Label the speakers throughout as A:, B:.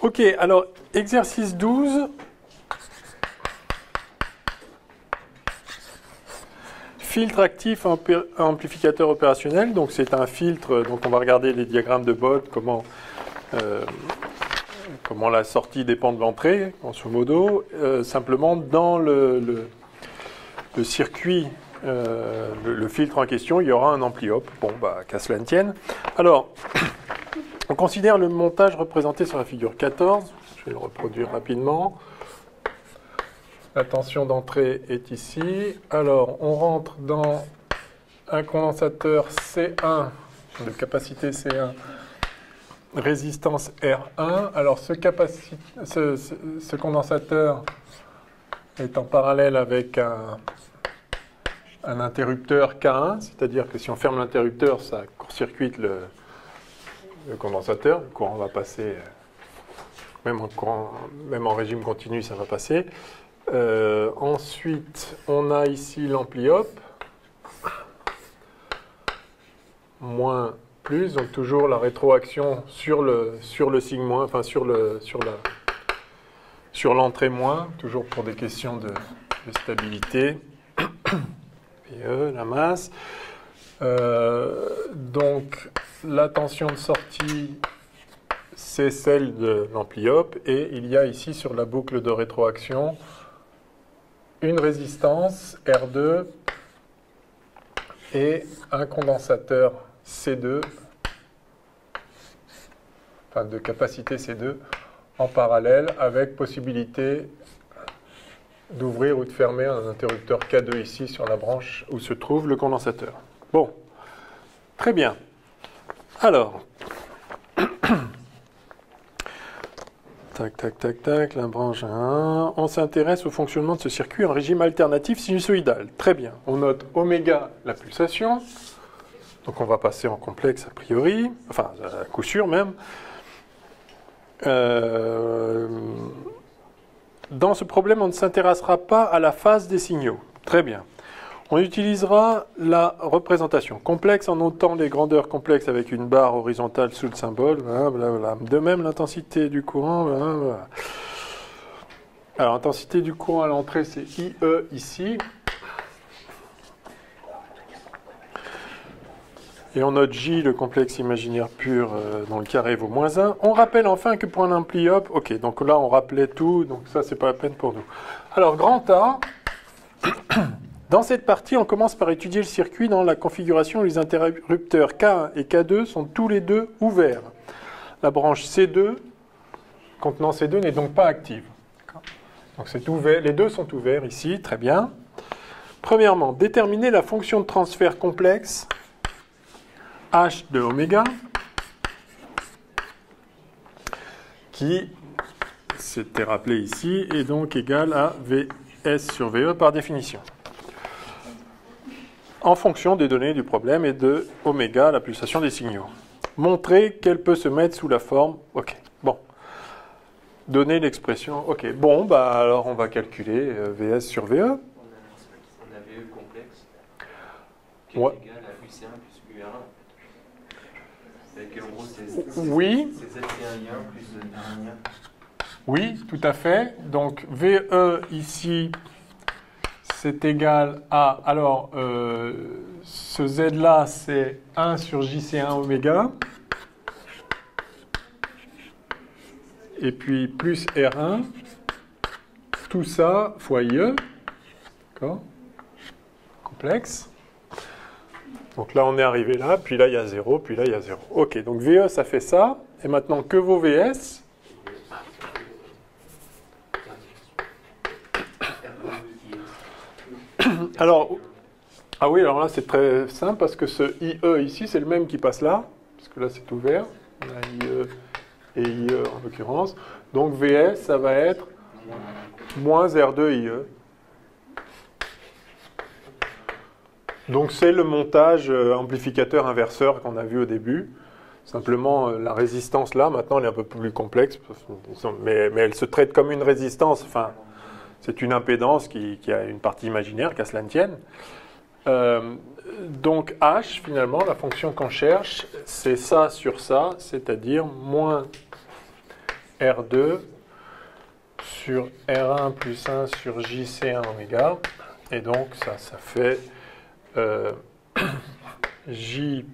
A: Ok, alors, exercice 12. Filtre actif amplificateur opérationnel. Donc, c'est un filtre, donc on va regarder les diagrammes de Bode, comment la sortie dépend de l'entrée, grosso modo. Simplement, dans le circuit, le filtre en question, il y aura un ampli op. Bon, bah, qu'à cela ne tienne. Alors, on considère le montage représenté sur la figure 14. Je vais le reproduire rapidement. La tension d'entrée est ici. Alors, on rentre dans un condensateur C1, de capacité C1, résistance R1. Alors, ce condensateur est en parallèle avec un interrupteur K1, c'est-à-dire que si on ferme l'interrupteur, ça court-circuite le condensateur. Le courant va passer, même en régime continu, ça va passer. Ensuite, on a ici l'ampli op, moins plus, donc toujours la rétroaction sur le signe moins, enfin sur l'entrée moins, toujours pour des questions de stabilité. PE, la masse. Donc, la tension de sortie, c'est celle de l'ampli op, et il y a ici sur la boucle de rétroaction une résistance R2 et un condensateur C2, enfin de capacité C2, en parallèle, avec possibilité d'ouvrir ou de fermer un interrupteur K2 ici sur la branche où se trouve le condensateur. Bon, très bien. Alors, tac, tac, tac, tac, la branche 1. On s'intéresse au fonctionnement de ce circuit en régime alternatif sinusoïdal. Très bien. On note oméga, la pulsation. Donc on va passer en complexe a priori, enfin à coup sûr même. Dans ce problème, on ne s'intéressera pas à la phase des signaux. Très bien. On utilisera la représentation complexe en notant les grandeurs complexes avec une barre horizontale sous le symbole. Blablabla. De même, l'intensité du courant. Blablabla. Alors, l'intensité du courant à l'entrée, c'est IE ici. Et on note J, le complexe imaginaire pur, dont le carré vaut -1. On rappelle enfin que pour un ampli op, ok, donc là on rappelait tout, donc ça c'est pas la peine pour nous. Alors grand A, dans cette partie on commence par étudier le circuit dans la configuration où les interrupteurs K1 et K2 sont tous les deux ouverts. La branche C2, contenant C2, n'est donc pas active. Donc c'est ouvert, les deux sont ouverts ici, très bien. Premièrement, déterminer la fonction de transfert complexe H de oméga, qui, c'était rappelé ici, est donc égal à Vs sur Ve par définition, en fonction des données du problème et de oméga, la pulsation des signaux. Montrer qu'elle peut se mettre sous la forme, ok, bon, donner l'expression, ok, bon, bah alors on va calculer Vs sur Ve.
B: On a VE complexe, qui est égal à UC1 plus UR1. En gros, c'est
A: oui.
B: C'est ZT1I1 plus I1.
A: Oui, tout à fait. Donc, VE ici, c'est égal à... Alors, ce Z-là, c'est 1 sur JC1 oméga. Et puis, plus R1. Tout ça fois IE. D'accord ? Complexe. Donc là, on est arrivé là, puis là, il y a 0, puis là, il y a 0. Ok, donc VE, ça fait ça. Et maintenant, que vaut VS ? Alors, ah oui, alors là, c'est très simple, parce que ce IE ici, c'est le même qui passe là, parce que là, c'est ouvert. On a IE et IE en l'occurrence. Donc VS, ça va être moins R2 IE. Donc c'est le montage amplificateur inverseur qu'on a vu au début. Simplement, la résistance là, maintenant, elle est un peu plus complexe, mais elle se traite comme une résistance. Enfin, c'est une impédance qui a une partie imaginaire, qu'à cela ne tienne. Donc H, finalement, la fonction qu'on cherche, c'est ça sur ça, c'est-à-dire moins R2 sur R1 plus 1 sur JC1 oméga. Et donc, ça fait J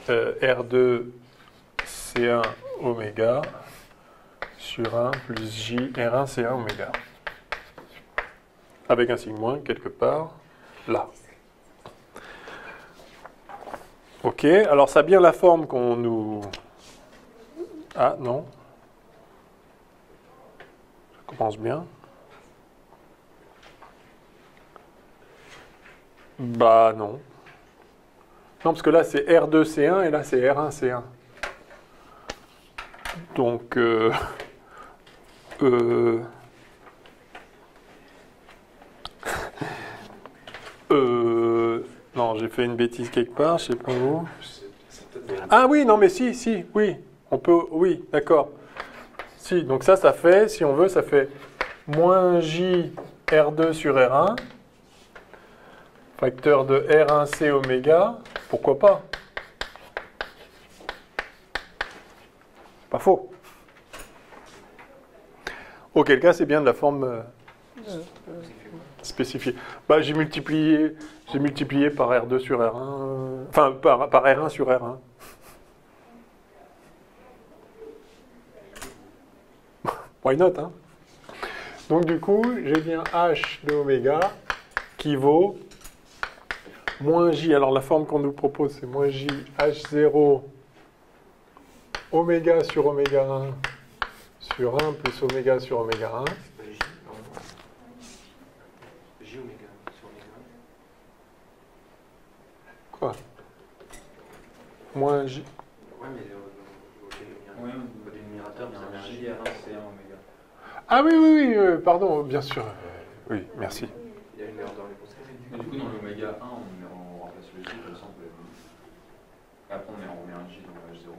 A: R2 C1 oméga sur 1 plus J R1 C1 oméga. Avec un signe moins quelque part là. Ok, alors ça a bien la forme qu'on nous... Ah non. Ça commence bien. Bah non. Non, parce que là c'est R2C1 et là c'est R1C1. Donc... non, j'ai fait une bêtise quelque part, je sais pas où. Ah oui, non mais si, oui. On peut, oui, d'accord. Si, donc ça fait, si on veut, ça fait moins J R2 sur R1, facteur de R1C oméga, pourquoi pas? Pas faux. Auquel cas, c'est bien de la forme spécifiée. Bah, j'ai multiplié par R2 sur R1, enfin par R1 sur R1. Why not, hein? Donc du coup, j'ai bien H de oméga qui vaut moins J. Alors la forme qu'on nous propose, c'est moins J H0 oméga sur oméga 1 sur 1 plus oméga sur oméga 1.
B: J oméga sur oméga 1.
A: Quoi? Moins J.
B: Ouais, mais au dénominateur, il y a un J R1 C1 oméga.
A: Ah oui, pardon, bien sûr. Oui, merci.
B: Il y a une erreur dans les concepts.
C: Du coup, dans l'oméga 1, on remplace le J, comme ça on peut être... Après, on met un J dans le H0.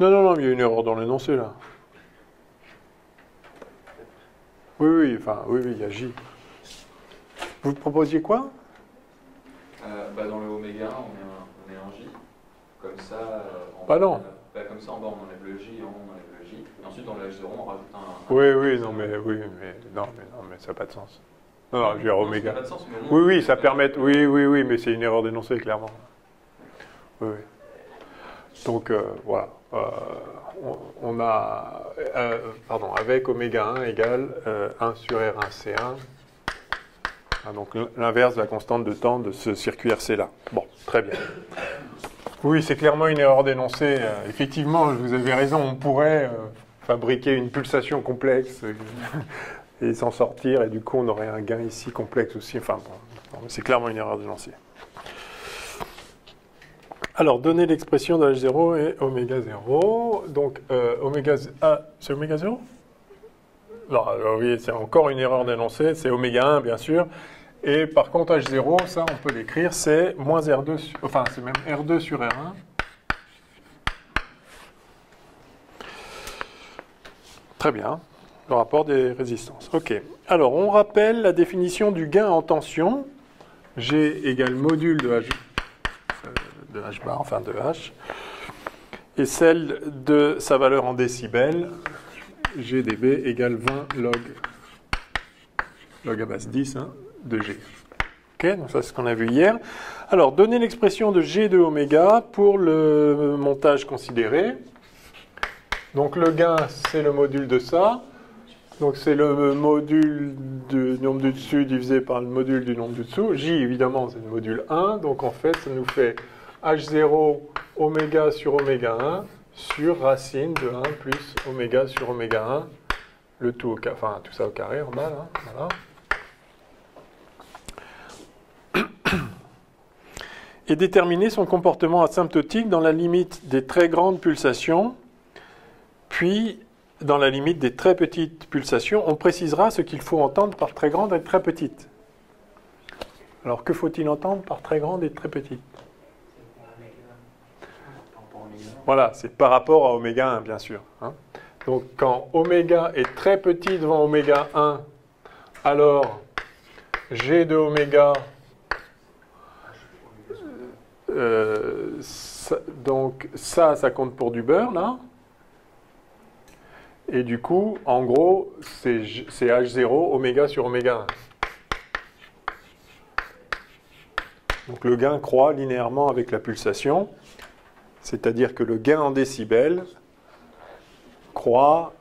A: Non, il y a une erreur dans l'énoncé, là. Oui, il y a J. Vous proposiez quoi?
C: Dans le oméga 1, on met un J. Comme ça,
A: non.
C: Comme ça, en bas, on enlève le J, en haut, on enlève le J. Et ensuite, dans le H0, on rajoute un... mais ça n'a pas de sens. Non, je veux dire oméga. Ça n'a pas de sens, mais au moins,
A: Oui, ça permet... Oui, mais c'est une erreur d'énoncé, clairement. Oui. Donc, voilà. On a... avec oméga 1 égale 1 sur R1C1. Ah, donc, l'inverse de la constante de temps de ce circuit RC-là. Bon, très bien. Oui, c'est clairement une erreur d'énoncé. Effectivement, vous avez raison, on pourrait fabriquer une pulsation complexe et s'en sortir, et du coup, on aurait un gain ici complexe aussi. Enfin, bon, c'est clairement une erreur d'énoncé. Alors, donner l'expression de H0 et oméga 0. Donc, oméga... Ah, c'est oméga 0 ? Non, oui, c'est encore une erreur d'énoncé. C'est oméga 1, bien sûr. Et par contre, H0, ça, on peut l'écrire, c'est moins R2, enfin, c'est même R2 sur R1. Très bien, le rapport des résistances. OK. Alors, on rappelle la définition du gain en tension. G égale module de H bar, enfin de H. Et celle de sa valeur en décibels, GdB égale 20 log à base 10, hein, de G. Ok, donc ça c'est ce qu'on a vu hier. Alors, donner l'expression de G de oméga pour le montage considéré. Donc le gain, c'est le module de ça. Donc c'est le module du nombre du dessus divisé par le module du nombre du dessous. J, évidemment, c'est le module 1. Donc en fait, ça nous fait H0 oméga sur oméga 1 sur racine de 1 plus oméga sur oméga 1. Le tout au carré, enfin tout ça au carré en bas, là. Voilà. Et déterminer son comportement asymptotique dans la limite des très grandes pulsations, puis dans la limite des très petites pulsations. On précisera ce qu'il faut entendre par très grande et très petite. Alors, que faut-il entendre par très grande et très petite? Voilà, c'est par rapport à oméga 1, bien sûr. Hein. Donc, quand oméga est très petit devant oméga 1, alors G de oméga... donc ça compte pour du beurre, là. Et du coup, en gros, c'est H0, oméga sur oméga 1. Donc le gain croît linéairement avec la pulsation, c'est-à-dire que le gain en décibels croît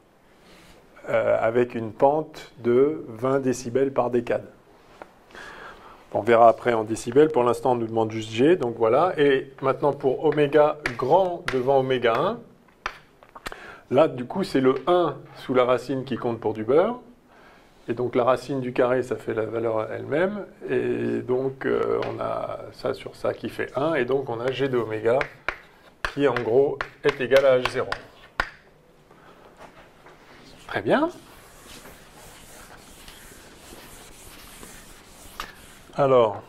A: avec une pente de 20 décibels par décade. On verra après en décibels, pour l'instant on nous demande juste G, donc voilà. Et maintenant pour oméga grand devant oméga 1, là du coup c'est le 1 sous la racine qui compte pour du beurre. Et donc la racine du carré, ça fait la valeur elle-même. Et donc on a ça sur ça qui fait 1. Et donc on a G de oméga qui en gros est égal à H0. Très bien. Alors,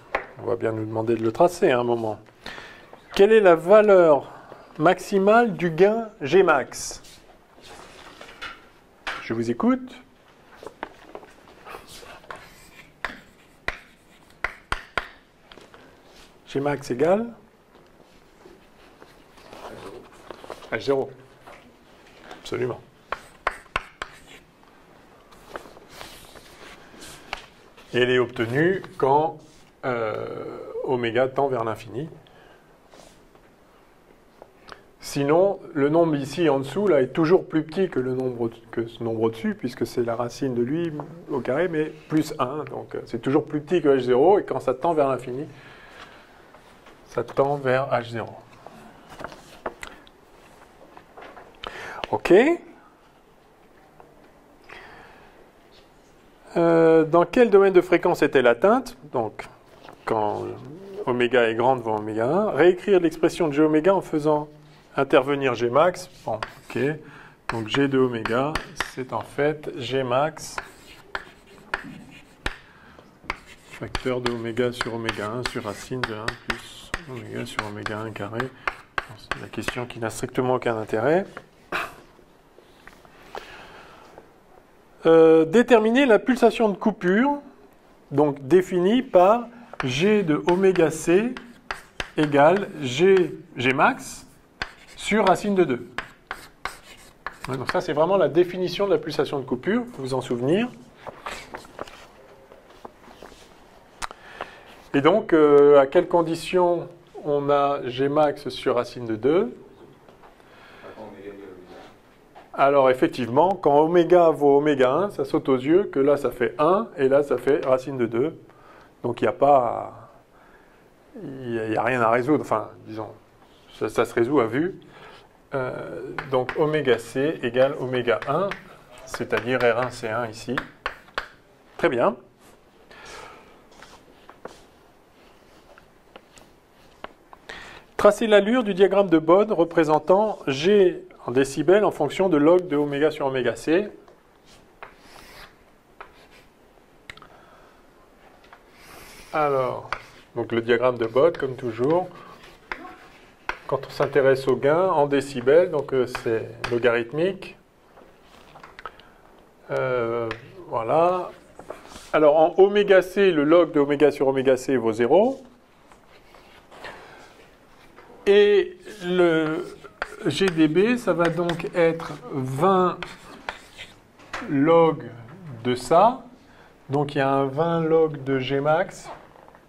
A: on va bien nous demander de le tracer à un moment. Quelle est la valeur maximale du gain Gmax? Je vous écoute. Gmax égale H0. Absolument. Et elle est obtenue quand oméga tend vers l'infini. Sinon, le nombre ici en dessous là, est toujours plus petit que ce nombre au-dessus, puisque c'est la racine de lui au carré, mais plus 1. Donc c'est toujours plus petit que H0, et quand ça tend vers l'infini, ça tend vers H0. OK. Dans quel domaine de fréquence est-elle atteinte? Donc, quand oméga est grand devant oméga 1. Réécrire l'expression de G oméga en faisant intervenir G max. Bon, OK. Donc G de oméga, c'est en fait G max facteur de oméga sur oméga 1 sur racine de 1 plus oméga sur oméga 1 carré. Bon, c'est la question qui n'a strictement aucun intérêt. Déterminer la pulsation de coupure, donc définie par G de oméga C égale G max sur racine de 2. Ouais, donc ça, c'est vraiment la définition de la pulsation de coupure, vous vous en souvenir. Et donc, à quelles conditions on a G max sur racine de 2? Alors effectivement, quand oméga vaut oméga 1, ça saute aux yeux que là ça fait 1 et là ça fait racine de 2. Donc il n'y a pas... Il n'y a rien à résoudre. Enfin, disons, ça se résout à vue. Donc oméga C égale oméga 1, c'est-à-dire R1 C1 ici. Très bien. Tracez l'allure du diagramme de Bode représentant G en décibels en fonction de log de oméga sur oméga C. Alors, donc le diagramme de Bode, comme toujours. Quand on s'intéresse au gain en décibels, donc c'est logarithmique. Voilà. Alors en oméga C, le log de oméga sur oméga C vaut 0. Et le GdB, ça va donc être 20 log de ça. Donc il y a un 20 log de Gmax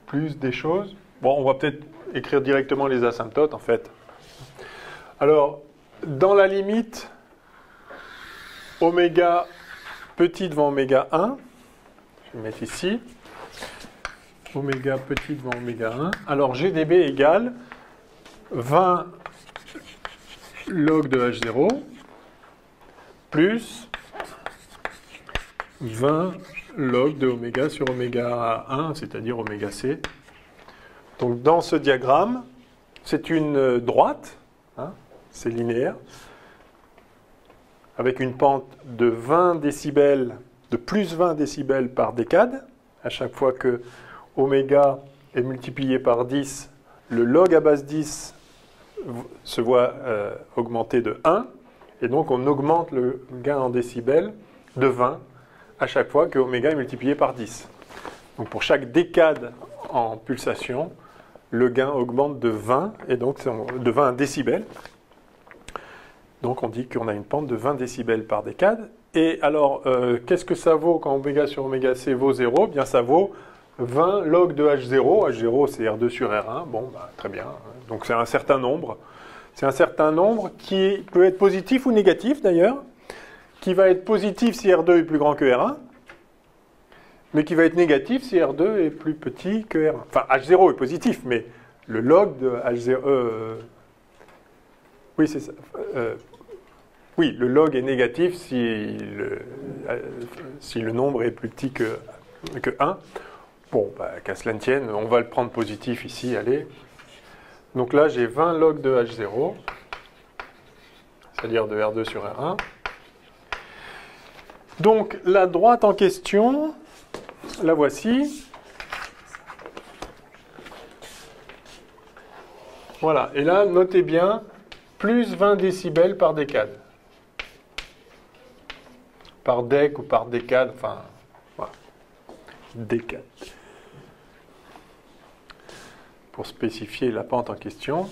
A: plus des choses. Bon, on va peut-être écrire directement les asymptotes en fait. Alors, dans la limite, oméga petit devant oméga 1, je vais mettre ici, oméga petit devant oméga 1. Alors GdB égale 20 log de H0 plus 20 log de oméga sur oméga 1, c'est-à-dire oméga C. Donc dans ce diagramme, c'est une droite, hein, c'est linéaire, avec une pente de 20 décibels, de plus 20 décibels par décade. À chaque fois que oméga est multiplié par 10, le log à base 10 se voit augmenter de 1, et donc on augmente le gain en décibels de 20 à chaque fois que oméga est multiplié par 10. Donc pour chaque décade en pulsation, le gain augmente de 20, et donc de 20 décibels. Donc on dit qu'on a une pente de 20 décibels par décade. Et alors, qu'est-ce que ça vaut quand oméga sur oméga c vaut 0? Bien, ça vaut 20 log de H0. H0, c'est R2 sur R1. Bon, bah, très bien. Donc c'est un certain nombre. C'est un certain nombre qui peut être positif ou négatif d'ailleurs, qui va être positif si R2 est plus grand que R1, mais qui va être négatif si R2 est plus petit que R1. Enfin, H0 est positif, mais le log de H0... oui, c'est ça. Oui, le log est négatif si le nombre est plus petit que 1. Bon, bah, qu'à cela ne tienne, on va le prendre positif ici, allez. Donc là, j'ai 20 log de H0, c'est-à-dire de R2 sur R1. Donc la droite en question, la voici. Voilà, et là, notez bien, plus 20 décibels par décade. Par dec ou par décade, enfin, voilà. Décade. Pour spécifier la pente en question.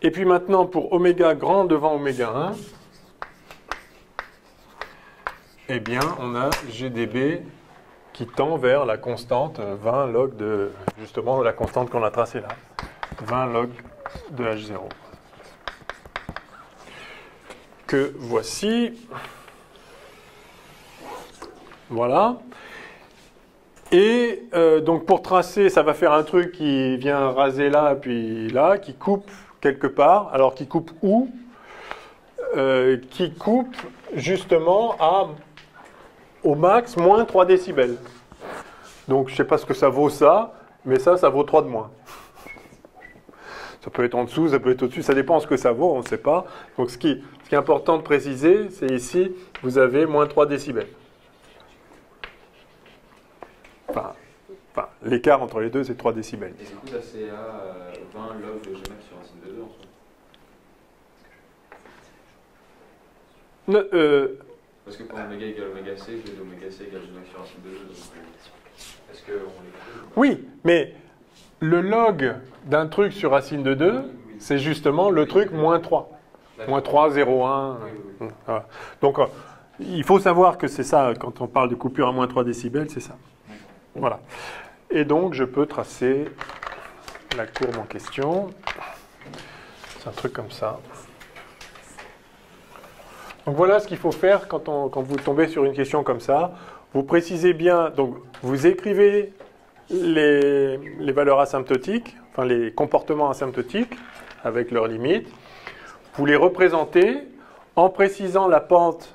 A: Et puis maintenant, pour oméga grand devant oméga 1, eh bien, on a GdB qui tend vers la constante 20 log de, justement, la constante qu'on a tracée là. 20 log de H0. Que voici. Voilà. Et donc pour tracer, ça va faire un truc qui vient raser là, puis là, qui coupe quelque part. Alors qui coupe où? Qui coupe justement au max moins 3 décibels. Donc je ne sais pas ce que ça vaut ça, mais ça vaut 3 de moins. Ça peut être en dessous, ça peut être au-dessus, ça dépend de ce que ça vaut, on ne sait pas. Donc ce qui est important de préciser, c'est ici, vous avez moins 3 décibels. Enfin, l'écart entre les deux, c'est 3 décibels.
C: Et du coup, là, c'est à 20 log de Gmax sur racine de 2 en soi. Parce que pour oméga égale oméga c, je vais de oméga c égale Gmax sur racine de 2. Est-ce qu'on les...
A: Oui, mais le log d'un truc sur racine de 2, c'est justement le truc moins 3. Moins 3, 0, 1. Voilà. Donc, il faut savoir que c'est ça, quand on parle de coupure à moins 3 décibels, c'est ça. Voilà. Et donc, je peux tracer la courbe en question. C'est un truc comme ça. Donc, voilà ce qu'il faut faire quand vous tombez sur une question comme ça. Vous précisez bien, donc vous écrivez les valeurs asymptotiques, enfin les comportements asymptotiques avec leurs limites. Vous les représentez en précisant la pente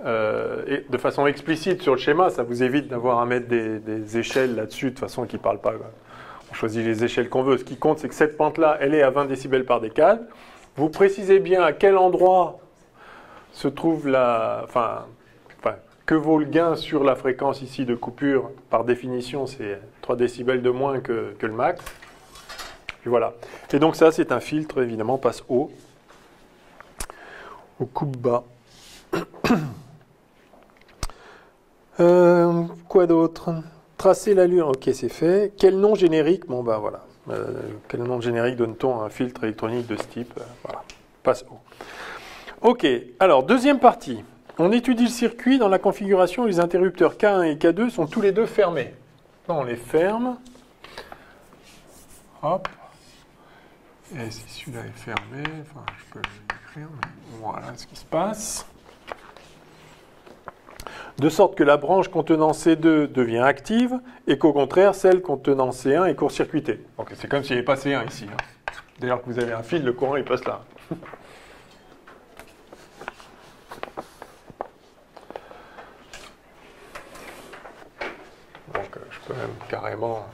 A: de façon explicite sur le schéma. Ça vous évite d'avoir à mettre des échelles là-dessus, de toute façon qui ne parlent pas. On choisit les échelles qu'on veut. Ce qui compte, c'est que cette pente-là, elle est à 20 décibels par décade. Vous précisez bien à quel endroit se trouve que vaut le gain sur la fréquence ici de coupure. Par définition, c'est 3 décibels de moins que le max. Et voilà. Et donc ça, c'est un filtre, évidemment, passe haut, au coupe bas. Quoi d'autre? Tracer l'allure, ok, c'est fait. Quel nom générique? Bon, ben voilà. Quel nom générique donne-t-on à un filtre électronique de ce type? Voilà, passe haut. Ok, alors, deuxième partie. On étudie le circuit dans la configuration où les interrupteurs K1 et K2 sont tous les deux fermés. On les ferme. Hop. Et si celui-là est fermé, enfin, je peux l'écrire, mais voilà ce qui se passe. De sorte que la branche contenant C2 devient active et qu'au contraire, celle contenant C1 est court-circuitée. Donc c'est comme s'il n'y avait pas C1 ici. Hein. D'ailleurs, que vous avez un fil, le courant il passe là. Donc je peux même carrément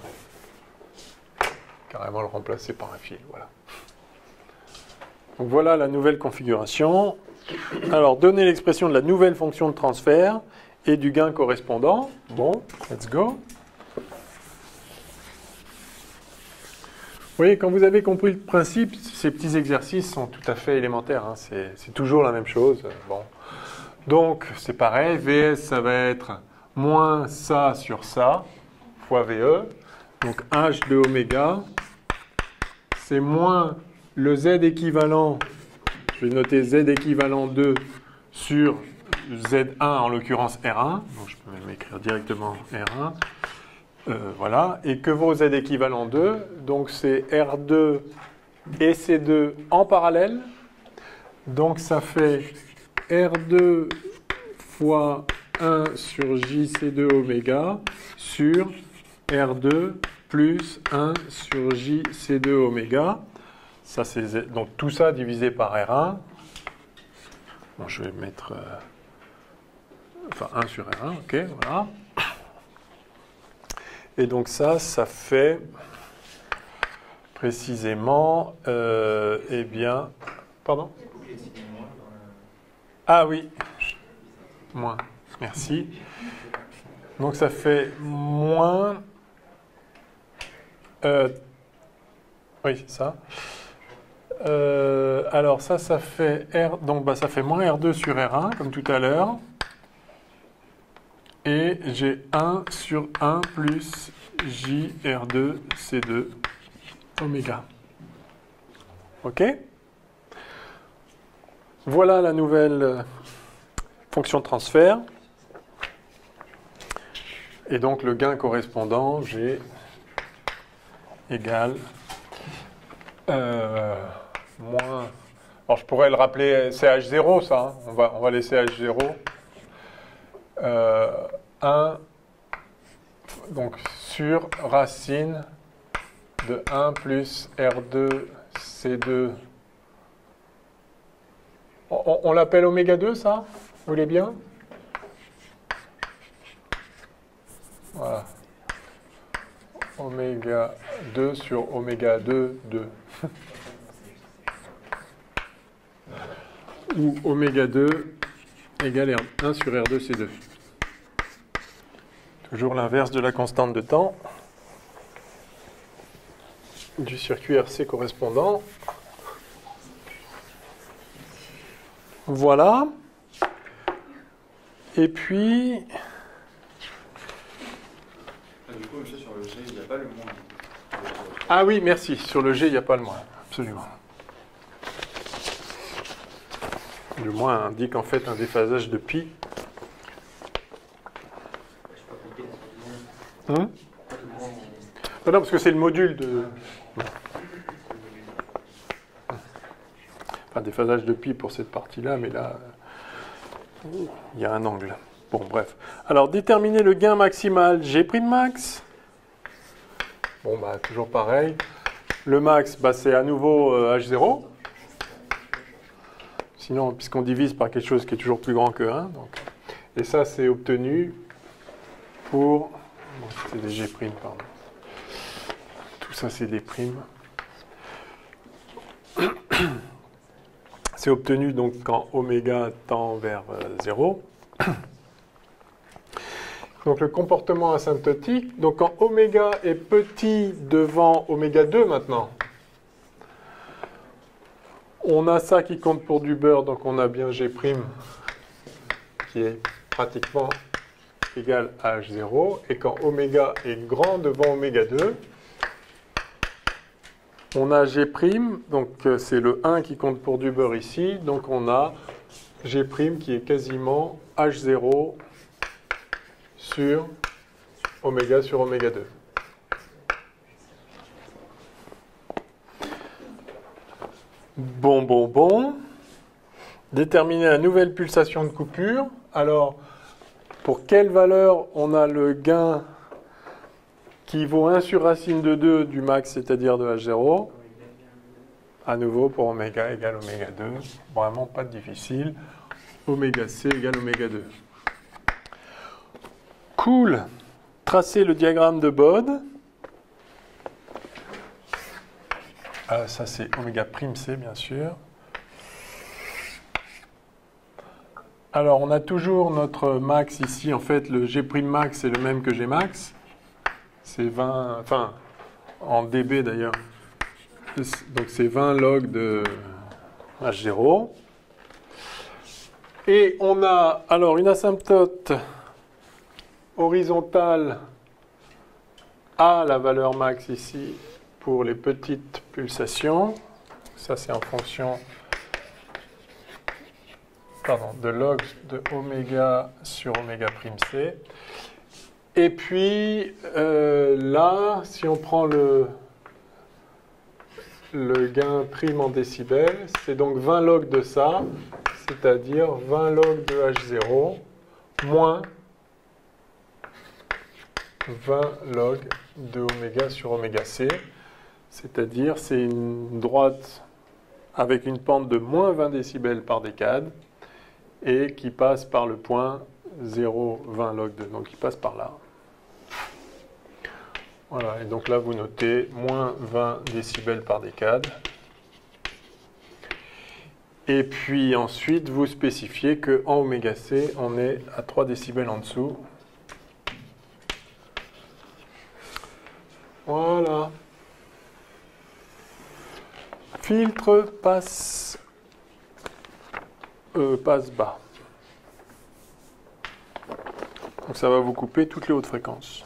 A: le remplacer par un fil. Voilà. Donc voilà la nouvelle configuration. Alors, donner l'expression de la nouvelle fonction de transfert et du gain correspondant. Bon, let's go. Vous voyez, quand vous avez compris le principe, ces petits exercices sont tout à fait élémentaires. Hein. C'est toujours la même chose. Bon. Donc, c'est pareil. VS, ça va être moins ça sur ça, fois VE. Donc H de oméga, c'est moins le Z équivalent, je vais noter Z équivalent 2 sur Z1, en l'occurrence R1, donc je peux même écrire directement R1, voilà, et que vaut Z équivalent 2, donc c'est R2 et C2 en parallèle, donc ça fait R2 fois 1 sur JC2 oméga sur R2 plus 1 sur JC2 oméga. Ça, c'est donc tout ça divisé par R1. Bon, je vais mettre enfin 1 sur R1, ok, voilà. Et donc ça fait précisément, eh bien, pardon? Ah oui, moins, merci. Donc ça fait moins, oui, c'est ça. Alors ça fait R, donc ça fait moins R2 sur R1, comme tout à l'heure. Et j'ai 1 sur 1 plus JR2 C2 oméga. OK? Voilà la nouvelle fonction de transfert. Et donc le gain correspondant, G égale moins... Alors je pourrais le rappeler, c'est H0 ça, hein. On va laisser H0. 1 donc sur racine de 1 plus R2 C2. On l'appelle oméga 2 ça? Vous voulez bien? Voilà. Oméga 2 sur oméga 2, 2. Ou oméga 2 égale 1 sur R2 C2. Toujours l'inverse de la constante de temps du circuit RC correspondant. Voilà. Et puis...
C: Du coup, monsieur, sur le G, il n'y a pas le moins.
A: Ah oui, merci. Sur le G, il n'y a pas le moins. Absolument. Le moins indique en fait un déphasage de pi. Non, parce que c'est le module de... Enfin, déphasage de pi pour cette partie-là, mais là, il y a un angle. Bon, bref. Alors, déterminer le gain maximal G' max. Bon, bah, toujours pareil. Le max, bah, c'est à nouveau H0. Sinon, puisqu'on divise par quelque chose qui est toujours plus grand que 1. Donc. Et ça, c'est obtenu pour... Bon, c'est des G', pardon. Tout ça, c'est des primes. C'est obtenu donc quand oméga tend vers 0. Donc le comportement asymptotique, donc quand oméga est petit devant oméga 2 maintenant, on a ça qui compte pour du beurre, donc on a bien G' qui est pratiquement égal à H0, et quand oméga est grand devant oméga 2, on a G', donc c'est le 1 qui compte pour du beurre ici, donc on a G' qui est quasiment H0 sur oméga 2. Bon. Déterminer la nouvelle pulsation de coupure. Alors, pour quelle valeur on a le gain qui vaut 1 sur racine de 2 du max, c'est-à-dire de H0. À nouveau, pour oméga égale oméga 2. Vraiment pas difficile. Oméga C égale oméga 2. Cool. Tracer le diagramme de Bode. Ça, c'est oméga prime C, bien sûr. Alors, on a toujours notre max ici. En fait, le G' max, c'est le même que G max. C'est 20, enfin, en dB d'ailleurs. Donc, c'est 20 log de H0. Et on a, alors, une asymptote horizontale A, la valeur max ici, pour les petites pulsations. Ça, c'est en fonction de log de oméga sur oméga prime C. Et puis, là, si on prend le gain prime en décibels, c'est donc 20 log de ça, c'est-à-dire 20 log de H0 moins 20 log de oméga sur oméga C, c'est-à-dire c'est une droite avec une pente de moins 20 décibels par décade et qui passe par le point 0,20 log 2, donc qui passe par là. Voilà, et donc là vous notez moins 20 décibels par décade. Et puis ensuite vous spécifiez qu'en oméga C, on est à 3 décibels en dessous. Voilà. Filtre passe bas. Donc ça va vous couper toutes les hautes fréquences.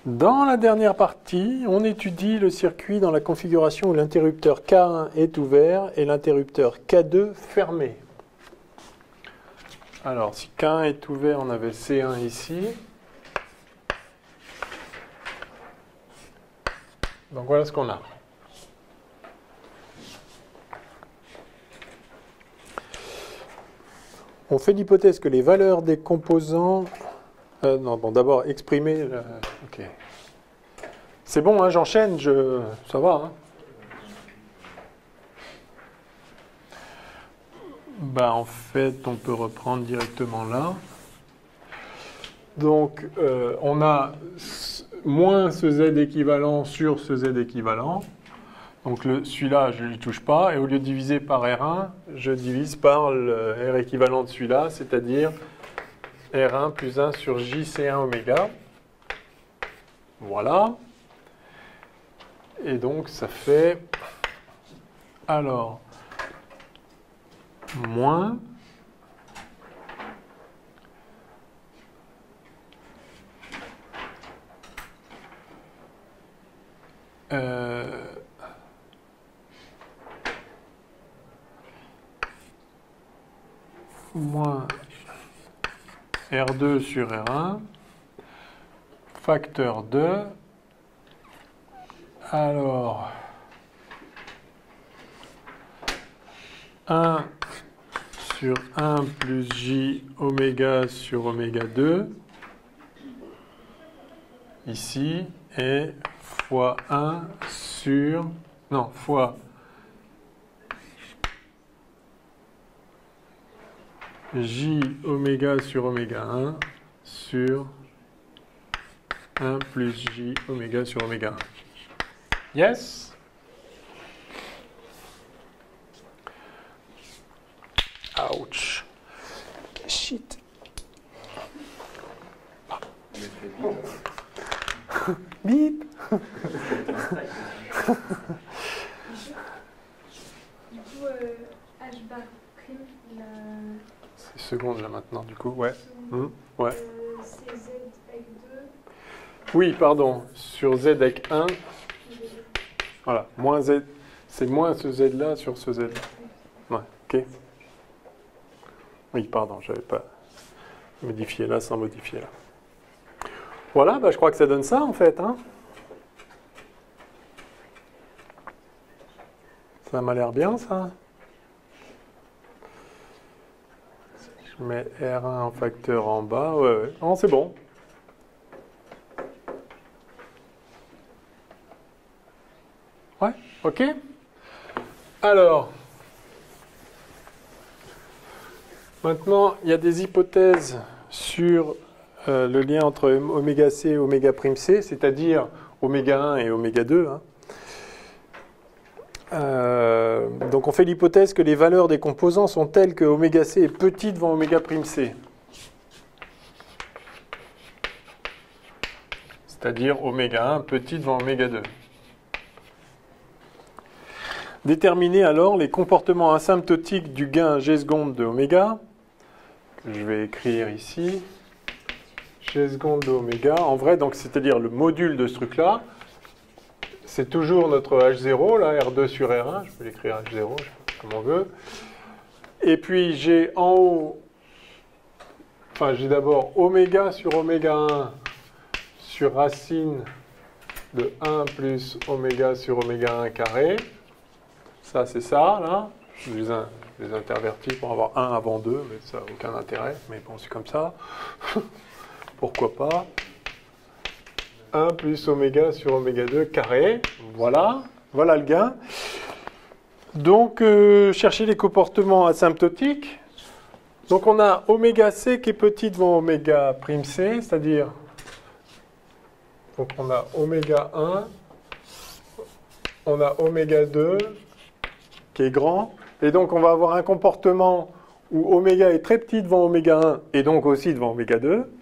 A: Dans la dernière partie, on étudie le circuit dans la configuration où l'interrupteur K1 est ouvert et l'interrupteur K2 fermé. Alors, si K1 est ouvert, on avait C1 ici. Donc voilà ce qu'on a. On fait l'hypothèse que les valeurs des composants... non, bon, d'abord, exprimer... ok. C'est bon, hein, j'enchaîne, ça va. Hein. Bah, en fait, on peut reprendre directement là. Donc, on a moins ce Z équivalent sur ce Z équivalent. Donc, celui-là, je ne lui touche pas. Et au lieu de diviser par R1, je divise par le R équivalent de celui-là, c'est-à-dire R1 plus 1 sur JC1 oméga. Voilà. Et donc, ça fait... Alors, moins... moins R2 sur R1, facteur 2, alors 1 sur 1 plus J oméga sur oméga 2, ici, et fois 1 sur, non, fois J oméga sur oméga 1 sur 1 plus J oméga sur oméga 1. Yes? Ouch. Shit. Bip.
D: Du coup, H bar prime, la...
A: C'est seconde là maintenant, du coup, ouais. Ouais.
D: C'est Z avec 2.
A: Oui, pardon, sur Z avec 1. Voilà, moins Z, c'est moins ce Z là sur ce Z là. Ouais, ok. Oui, pardon, j'avais pas modifié là sans modifier là. Voilà, bah, je crois que ça donne ça en fait. Hein. Ça m'a l'air bien ça. Je mets R1 en facteur en bas. Ouais. Non, c'est bon. Ouais, ok. Alors, maintenant, il y a des hypothèses sur le lien entre oméga C et oméga prime C, c'est-à-dire oméga 1 et oméga 2. Hein. Donc on fait l'hypothèse que les valeurs des composants sont telles que oméga C est petit devant oméga prime C. C'est-à-dire oméga 1 petit devant oméga 2. Déterminer alors les comportements asymptotiques du gain G seconde de oméga. Je vais écrire ici. G seconde de oméga. En vrai, donc c'est-à-dire le module de ce truc-là, c'est toujours notre H0, là, R2 sur R1. Je peux l'écrire H0, comme on veut. Et puis j'ai en haut, enfin j'ai d'abord oméga sur oméga 1 sur racine de 1 plus oméga sur oméga 1 carré. Ça, c'est ça, là. Je les intervertis pour avoir 1 avant 2, mais ça n'a aucun intérêt. Mais bon, c'est comme ça. Pourquoi pas. 1 plus oméga sur oméga 2 carré. Voilà. Voilà le gain. Donc, chercher les comportements asymptotiques. Donc, on a oméga c qui est petit devant oméga prime c, c'est-à-dire, donc on a oméga 1, on a oméga 2 qui est grand, et donc on va avoir un comportement où oméga est très petit devant oméga 1 et donc aussi devant oméga 2,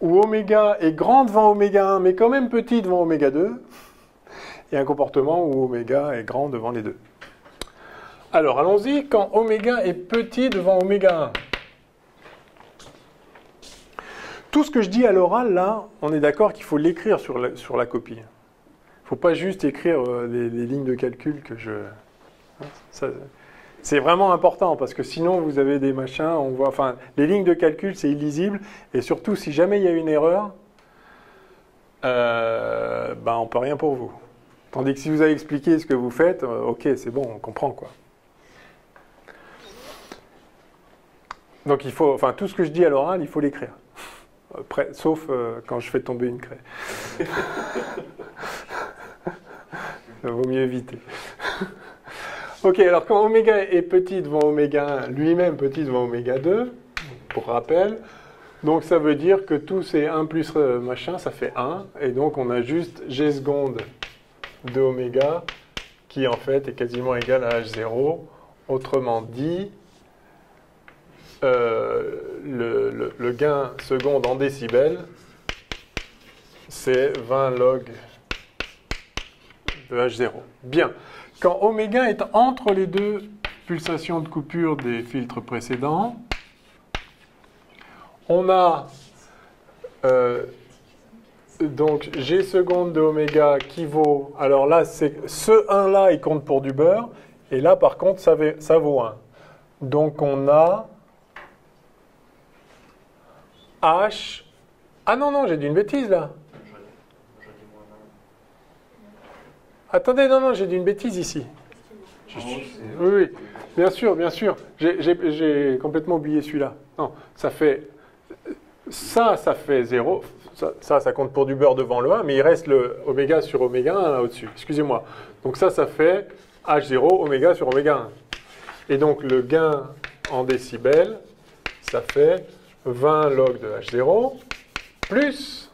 A: où oméga est grand devant oméga 1 mais quand même petit devant oméga 2, et un comportement où oméga est grand devant les deux. Alors allons-y, quand oméga est petit devant oméga 1. Tout ce que je dis à l'oral, là, on est d'accord qu'il faut l'écrire sur la copie. Il ne faut pas juste écrire les lignes de calcul que je... C'est vraiment important, parce que sinon, vous avez des machins, on voit... Enfin, les lignes de calcul, c'est illisible, et surtout, si jamais il y a une erreur, ben, on ne peut rien pour vous. Tandis que si vous avez expliqué ce que vous faites, ok, c'est bon, on comprend, quoi. Donc, il faut... Enfin, tout ce que je dis à l'oral, il faut l'écrire. Sauf quand je fais tomber une craie. Il vaut mieux éviter. Ok, alors quand oméga est petit devant oméga 1, lui-même petit devant oméga 2, pour rappel, donc ça veut dire que tous ces 1 plus machin, ça fait 1, et donc on a juste G seconde de oméga, qui en fait est quasiment égal à H0. Autrement dit, le gain seconde en décibels, c'est 20 log de H0. Bien. Quand oméga est entre les deux pulsations de coupure des filtres précédents, on a donc G seconde de oméga qui vaut... Alors là, ce 1-là, il compte pour du beurre, et là, par contre, ça vaut 1. Donc on a... H... Ah non, non, j'ai dit une bêtise, là. Attendez, non, non, j'ai dit une bêtise ici. Oui, oui, bien sûr, bien sûr. J'ai complètement oublié celui-là. Non, ça fait... Ça fait 0. Ça compte pour du beurre devant le 1, mais il reste le oméga sur oméga 1 là au-dessus. Excusez-moi. Donc ça fait H0 oméga sur oméga 1. Et donc le gain en décibels, ça fait 20 log de H0 plus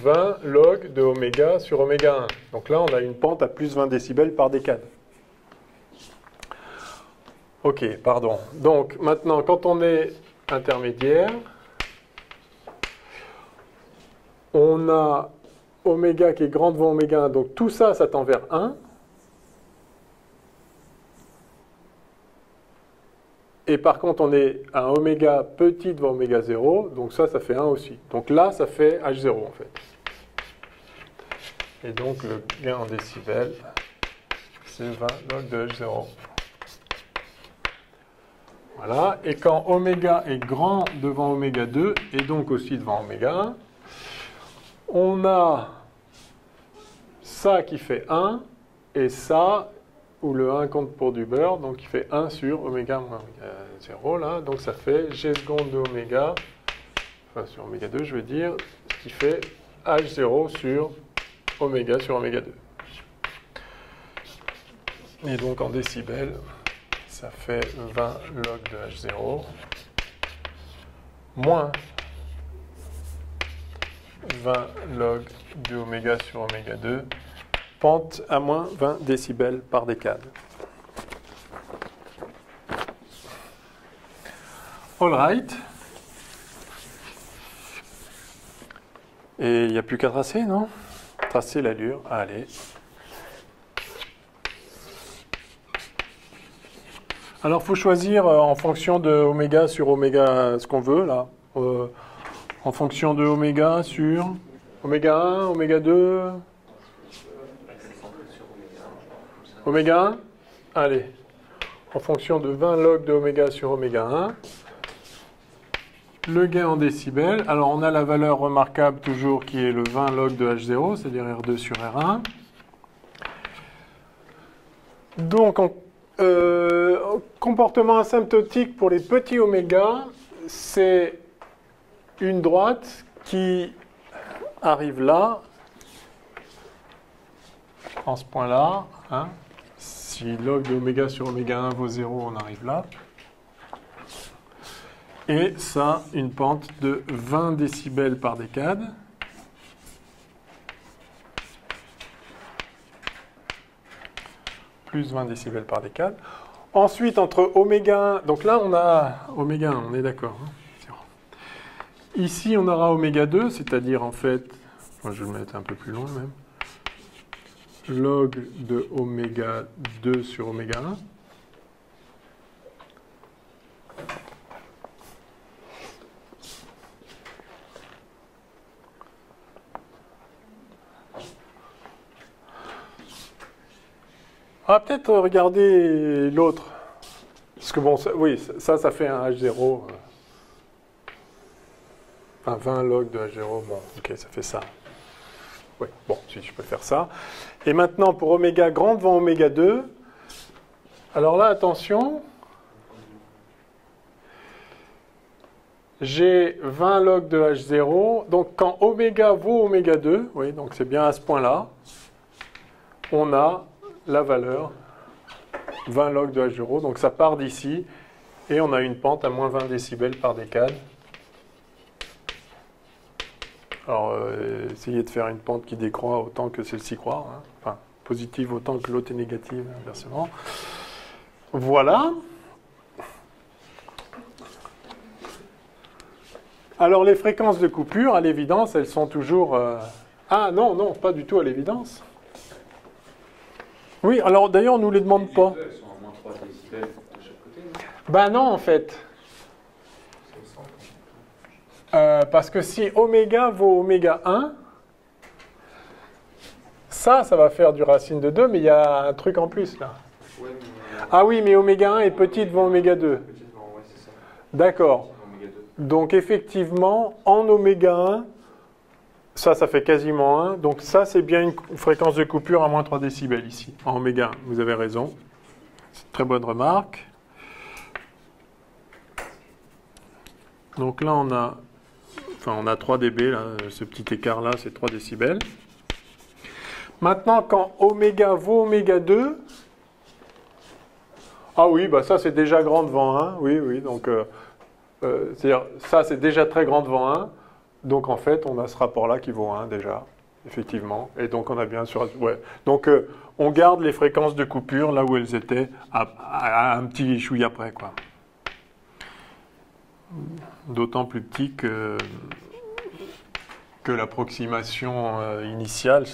A: 20 log de oméga sur oméga 1. Donc là, on a une pente à plus 20 décibels par décade. Ok, pardon. Donc maintenant, quand on est intermédiaire, on a oméga qui est grand devant oméga 1. Donc tout ça, ça tend vers 1. Et par contre, on est à un oméga petit devant oméga 0, donc ça fait 1 aussi. Donc là, ça fait H0 en fait. Et donc le gain en décibels, c'est 20 log de H0. Voilà. Et quand oméga est grand devant oméga 2, et donc aussi devant oméga 1, on a ça qui fait 1, et ça... où le 1 compte pour du beurre, donc il fait 1 sur oméga moins oméga 0, là, donc ça fait G seconde de oméga, enfin sur oméga 2 je veux dire, ce qui fait H0 sur oméga 2. Et donc en décibels, ça fait 20 log de H0, moins 20 log de oméga sur oméga 2, pente à moins 20 décibels par décade. All right. Et il n'y a plus qu'à tracer, non? Tracer l'allure. Allez. Alors, il faut choisir en fonction de oméga sur oméga ce qu'on veut, là. En fonction de oméga sur oméga 1, oméga 2, oméga 1. Allez, en fonction de 20 log de oméga sur oméga 1. Le gain en décibels, alors on a la valeur remarquable toujours qui est le 20 log de H0, c'est-à-dire R2 sur R1. Donc, comportement asymptotique pour les petits oméga, c'est une droite qui arrive là, en ce point-là. Hein. Si log de oméga sur oméga 1 vaut 0, on arrive là. Et ça, une pente de 20 décibels par décade. Plus 20 décibels par décade. Ensuite, entre oméga 1, donc là on a oméga 1, on est d'accord. Hein, ici on aura oméga 2, c'est-à-dire en fait, moi je vais le mettre un peu plus loin même, log de oméga 2 sur oméga 1. Ah, peut-être regarder l'autre. Parce que bon, ça, oui, ça fait un H0. Enfin, 20 log de H0. Bon, ok, ça fait ça. Oui, bon, si je peux faire ça. Et maintenant, pour oméga grand devant oméga 2. Alors là, attention. J'ai 20 log de H0. Donc, quand oméga vaut oméga 2, oui, donc c'est bien à ce point-là, on a la valeur 20 log de H0, donc ça part d'ici, et on a une pente à moins 20 décibels par décade. Alors, essayez de faire une pente qui décroît autant que celle-ci croît, hein. Enfin, positive autant que l'autre est négative, inversement. Voilà. Alors, les fréquences de coupure, à l'évidence, elles sont toujours... Ah non, non, pas du tout à l'évidence. Oui, alors d'ailleurs, on ne nous les demande pas.
C: Elles sont à moins 3 décibels de chaque côté, non?
A: Ben non, en fait. Parce que si oméga vaut oméga 1, ça va faire du racine de 2, mais il y a un truc en plus, là.
C: Ouais, mais...
A: Ah oui, mais oméga 1 est petit devant oméga 2.
C: Petit devant, ouais, c'est ça.
A: D'accord.
C: Oméga 2.
A: Donc effectivement, en oméga 1, ça fait quasiment 1. Donc ça, c'est bien une fréquence de coupure à moins 3 décibels ici, en oméga 1. Vous avez raison. C'est une très bonne remarque. Donc là, on a 3 dB, là, ce petit écart-là, c'est 3 décibels. Maintenant, quand oméga vaut oméga 2, ah oui, bah ça, c'est déjà grand devant 1. Oui, oui, donc, c'est-à-dire, ça, c'est déjà très grand devant 1. Donc en fait, on a ce rapport-là qui vaut 1 déjà, effectivement. Et donc on a bien sûr... Ouais. Donc on garde les fréquences de coupure là où elles étaient à un petit chouïa après, quoi. D'autant plus petit que l'approximation initiale,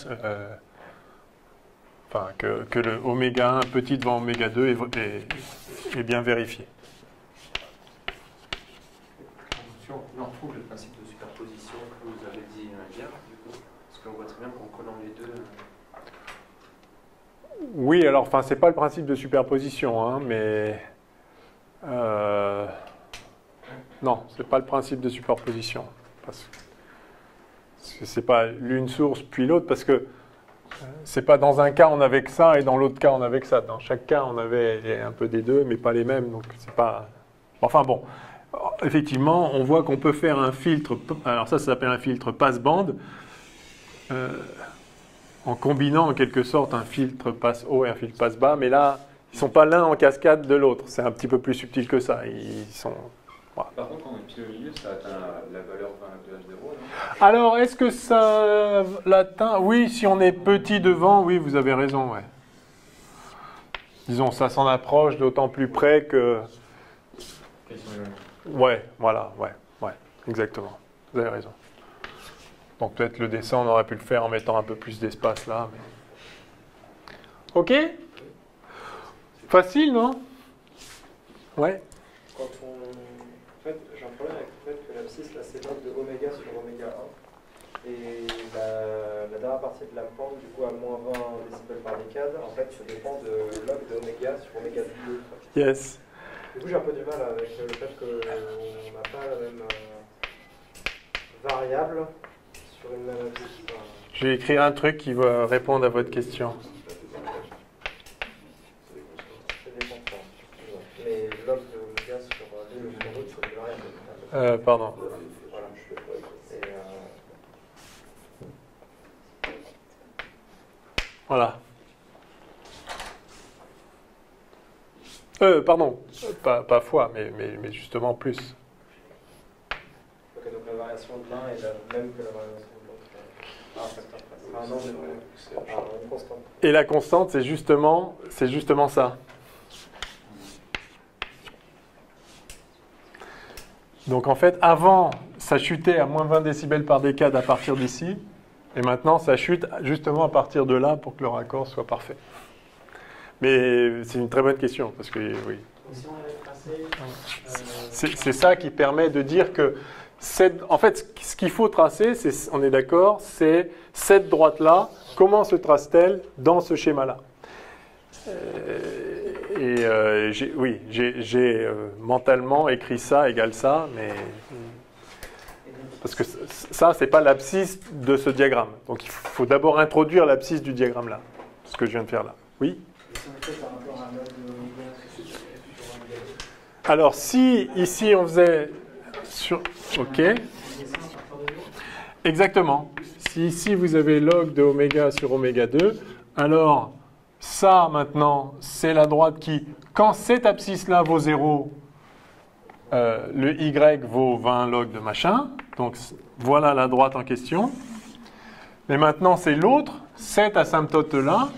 A: enfin que le oméga 1 petit devant oméga 2 est bien vérifié.
B: On retrouve le principe de superposition que vous avez dit hier, du coup, parce qu'on voit très bien qu'en collant les deux...
A: Oui, alors, enfin, c'est pas le principe de superposition, hein, mais... non, c'est pas le principe de superposition. Parce que c'est pas l'une source puis l'autre, parce que c'est pas dans un cas on avait que ça et dans l'autre cas on avait que ça. Dans chaque cas on avait un peu des deux, mais pas les mêmes, donc c'est pas... Enfin bon... Effectivement, on voit qu'on peut faire un filtre, alors ça s'appelle un filtre passe-bande, en combinant en quelque sorte un filtre passe-haut et un filtre passe-bas, mais là, ils ne sont pas l'un en cascade de l'autre, c'est un petit peu plus subtil que ça. Ils sont... Voilà.
C: Par contre, quand on est pile au milieu, ça atteint la valeur 20 de H0, non?
A: Alors, est-ce que ça l'atteint? Oui, si on est petit devant, oui, vous avez raison, ouais. Disons, ça s'en approche d'autant plus près que... Ouais, voilà, ouais, exactement. Vous avez raison. Donc peut-être le dessin, on aurait pu le faire en mettant un peu plus d'espace là. Mais... Ok? Facile, non? Ouais.
E: Quand on... En fait, j'ai un problème avec le fait que l'abscisse, là, c'est log de oméga sur oméga 1. Et la dernière partie de la pente, du coup, à moins 20 décibels par décade, en fait, ça dépend de log de oméga sur oméga 2.
A: Yes.
E: Du coup, j'ai un peu du mal avec le fait qu'on n'a pas la même variable sur une même abscisse. Enfin,
A: Je vais écrire un truc qui va répondre à votre question.
E: c'est des constants. Mais log de oméga sur l'une ou sur l'autre, c'est une variable.
A: Pardon.
E: Voilà.
A: Voilà. Pardon. Pas fois, mais justement plus.
E: Donc la variation de l'un est la même que la variation de l'autre. Ah, facteur. Ah non, mais une constante.
A: Et la constante, c'est justement ça. Donc en fait, avant, ça chutait à moins 20 décibels par décade à partir d'ici. Et maintenant, ça chute justement à partir de là pour que le raccord soit parfait. Mais c'est une très bonne question, parce que oui.
E: Si on avait tracé,
A: C'est ça qui permet de dire que, en fait, ce qu'il faut tracer, on est d'accord, c'est cette droite-là, comment se trace-t-elle dans ce schéma-là? J'ai mentalement écrit ça égale ça, mais parce que ça, c'est pas l'abscisse de ce diagramme. Donc il faut d'abord introduire l'abscisse du diagramme là, ce que je viens de faire là. Oui? Alors si ici on faisait sur... Ok. Exactement. Si ici vous avez log de oméga sur oméga 2, alors ça maintenant c'est la droite qui, quand cette abscisse-là vaut 0, le y vaut 20 log de machin. Donc voilà la droite en question. Mais maintenant c'est l'autre, cette asymptote-là.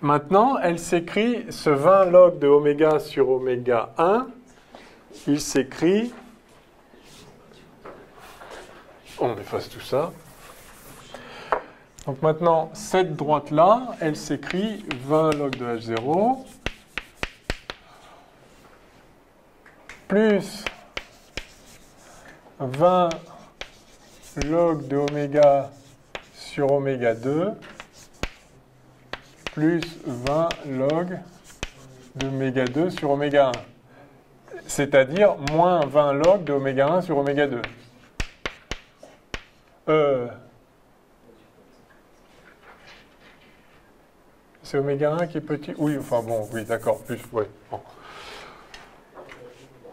A: Maintenant, elle s'écrit, ce 20 log de oméga sur oméga 1, il s'écrit, on efface tout ça. Donc maintenant, cette droite-là, elle s'écrit 20 log de H0 plus 20 log de oméga sur oméga 2 plus 20 log de oméga 2 sur oméga 1. C'est-à-dire moins 20 log de oméga 1 sur oméga 2. C'est oméga 1 qui est petit? Oui, enfin bon, oui, d'accord, plus, ouais. Bon.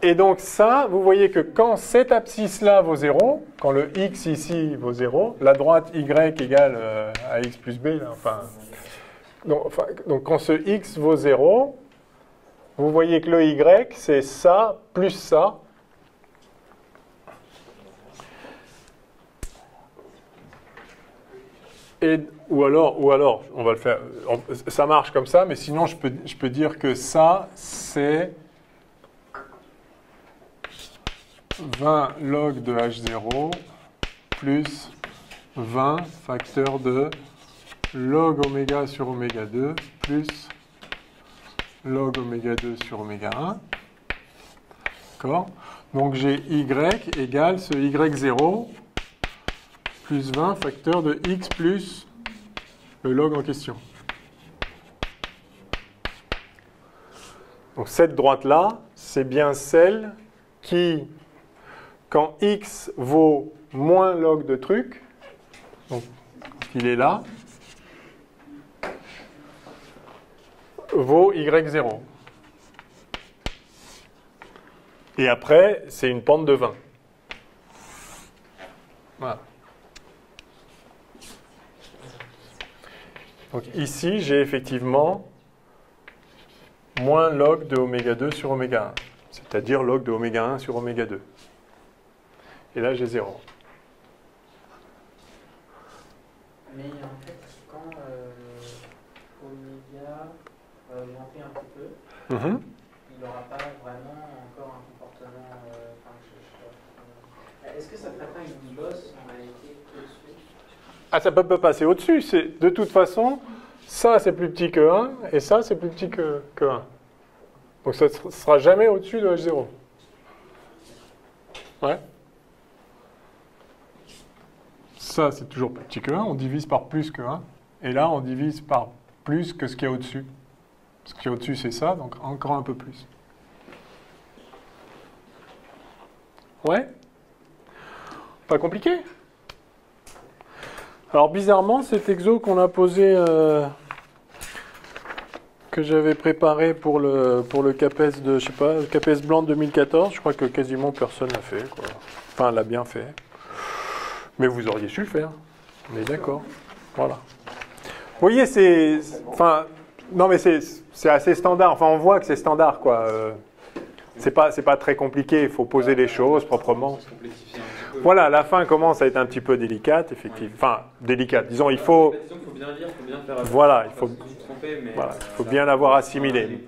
A: Et donc ça, vous voyez que quand cette abscisse-là vaut 0, quand le x ici vaut 0, la droite y égale à x plus b, là, enfin... Donc, quand ce x vaut 0, vous voyez que le y, c'est ça plus ça. Ou alors, on va le faire, ça marche comme ça, mais sinon je peux dire que ça, c'est 20 log de H0 plus 20 facteur de log oméga sur oméga 2 plus log oméga 2 sur oméga 1. D'accord? Donc j'ai y égale ce y0 plus 20 facteur de x plus le log en question. Donc cette droite-là, c'est bien celle qui, quand x vaut moins log de truc, donc il est là, vaut y0. Et après, c'est une pente de 20. Voilà. Donc ici, j'ai effectivement moins log de oméga 2 sur oméga 1, c'est-à-dire log de oméga 1 sur oméga 2. Et là, j'ai 0.
F: Mais en fait, quand oméga monter un petit peu, il n'aura pas vraiment encore un comportement. Est-ce que ça ferait pas une bosse en réalité au-dessus?
A: Ah, ça peut pas passer au-dessus. De toute façon, ça c'est plus petit que 1 et ça c'est plus petit que 1. Donc ça ne sera jamais au-dessus de H0. Ouais. ça, c'est toujours plus petit que 1. On divise par plus que 1. Et là, on divise par plus que ce qu'il y a au-dessus. Ce qu'il y a au-dessus, c'est ça, donc encore un peu plus. Ouais? Pas compliqué? Alors, bizarrement, cet exo qu'on a posé, que j'avais préparé pour le CAPES de, je sais pas, le CAPES blanc de 2014, je crois que quasiment personne l'a fait, quoi. Enfin, l'a bien fait. Mais vous auriez su le faire. Mais d'accord. Voilà. Vous voyez, c'est... Enfin, non, mais c'est assez standard. Enfin, on voit que c'est standard, quoi. C'est pas très compliqué. Il faut poser les choses proprement. Voilà, la fin commence à être un petit peu délicate, effectivement. Enfin, délicate. Disons, il faut...
C: Disons qu'il faut bien lire, il faut bien faire...
A: Voilà, il faut...
C: Voilà,
A: il faut bien l'avoir assimilé.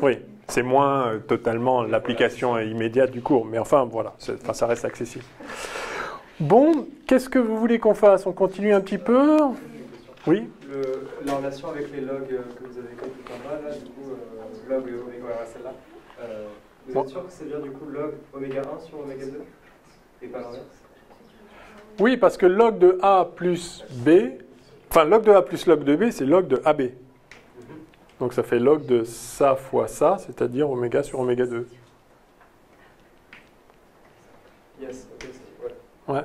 A: Oui, c'est moins totalement l'application immédiate du cours. Mais enfin, voilà, ça reste accessible. Bon, qu'est-ce que vous voulez qu'on fasse? On continue un petit peu? Oui?
E: La relation avec les logs que vous avez écrits tout en bas, là, du coup, log et oméga, voilà, celle-là. Vous êtes sûr que c'est bien du coup log oméga 1 sur oméga 2 et pas l'inverse?
A: Oui, parce que log de A plus B, enfin log de A plus log de B, c'est log de AB. Donc ça fait log de ça fois ça, c'est-à-dire oméga sur oméga 2.
E: Yes, ok, ouais.
A: Ouais.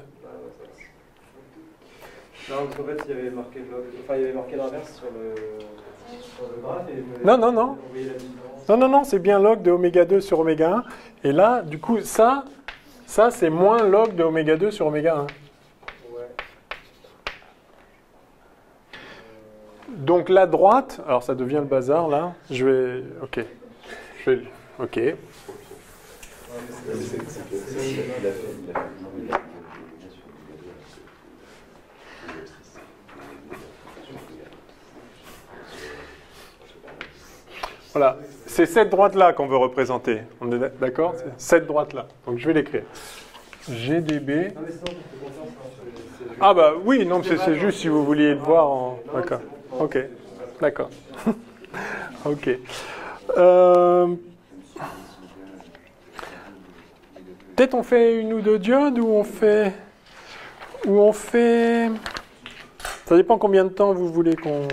E: Non, parce qu'en fait, il y avait marqué log, enfin, il y avait marqué l'inverse sur le graphe. Et
A: Non, non, non.
E: vous voyez la différence.
A: Non, non, non, c'est bien log de oméga 2 sur oméga 1. Et là, du coup, ça c'est moins log de oméga 2 sur oméga 1.
E: Ouais.
A: Donc la droite, alors ça devient le bazar là. Je vais, ok. Ok. Voilà, c'est cette droite-là qu'on veut représenter. On est d'accord? C'est cette droite-là. Donc je vais l'écrire. GDB.
E: Non, mais sinon, je fais confiance. Hein,
A: Ah bah oui, non, c'est juste si vous vouliez le voir en... D'accord. Ok, d'accord. Ok. Peut-être on fait une ou deux diodes ou on fait... Ça dépend combien de temps vous voulez qu'on...